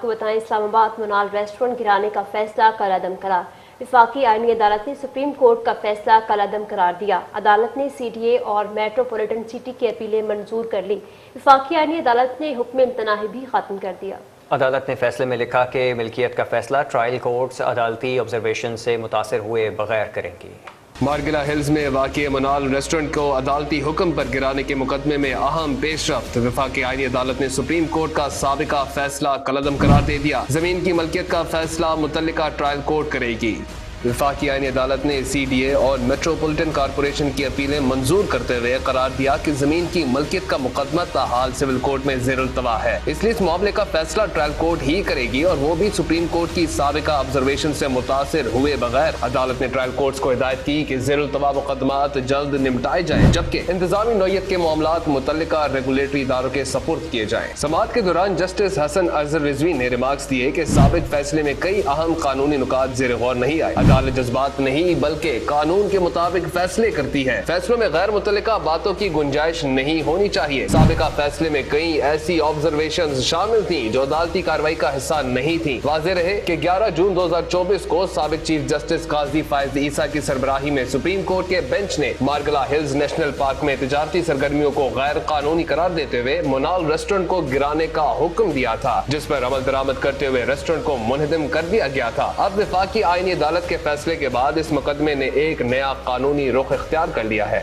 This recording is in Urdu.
کو بتائیں اسلام آباد منال ریسٹورنٹ گرانے کا فیصلہ کل عدم قرار۔ وفاقی آئینی عدالت نے سپریم کورٹ کا فیصلہ کل عدم قرار دیا۔ عدالت نے سی ڈی اے اور میٹروپولیٹن سٹی کی اپیلیں منظور کر لی۔ وفاقی آئینی عدالت نے حکم امتناعی بھی ختم کر دیا۔ عدالت نے فیصلے میں لکھا کہ ملکیت کا فیصلہ ٹرائل کورٹس عدالتی آبزرویشن سے متاثر ہوئے بغیر کریں گی۔ مارگلا ہلز میں واقع منال ریسٹورنٹ کو عدالتی حکم پر گرانے کے مقدمے میں اہم پیش رفت۔ وفاقی آئینی عدالت نے سپریم کورٹ کا سابقہ فیصلہ کل عدم قرار دے دیا۔ زمین کی ملکیت کا فیصلہ متعلقہ ٹرائل کورٹ کرے گی۔ وفاقی آئینی عدالت نے سی ڈی اے اور میٹروپولیٹن کارپوریشن کی اپیلیں منظور کرتے ہوئے قرار دیا کہ زمین کی ملکیت کا مقدمہ تاحال سول کورٹ میں زیر التوا ہے، اس لیے اس معاملے کا فیصلہ ٹرائل کورٹ ہی کرے گی اور وہ بھی سپریم کورٹ کی سابقہ آبزرویشن سے متاثر ہوئے بغیر۔ عدالت نے ٹرائل کورٹس کو ہدایت کی کہ زیر التوا مقدمات جلد نمٹائے جائیں، جبکہ انتظامی نوعیت کے معاملات متعلقہ ریگولیٹری اداروں کے سپرد کیے جائیں۔ سماعت کے دوران جسٹس حسن اظہر رضوی نے ریمارکس دیے کہ سابق فیصلے میں کئی اہم قانونی نکات زیر غور نہیں آئے۔ عدالت جذبات نہیں بلکہ قانون کے مطابق فیصلے کرتی ہے۔ فیصلوں میں غیر متعلقہ باتوں کی گنجائش نہیں ہونی چاہیے۔ سابقہ فیصلے میں کئی ایسی آبزرویشنز شامل تھیں جو عدالتی کارروائی کا حصہ نہیں تھیں۔ واضح رہے کہ 11 جون 2024 کو سابق چیف جسٹس قاضی فائز عیسیٰ کی سربراہی میں سپریم کورٹ کے بینچ نے مارگلا ہلز نیشنل پارک میں تجارتی سرگرمیوں کو غیر قانونی قرار دیتے ہوئے منال ریسٹورنٹ کو گرانے کا حکم دیا تھا، جس پر عمل درآمد کرتے ہوئے ریسٹورنٹ کو منہدم کر دیا گیا تھا۔ اب وفاقی آئینی عدالت کے فیصلے کے بعد اس مقدمے نے ایک نیا قانونی رخ اختیار کر لیا ہے۔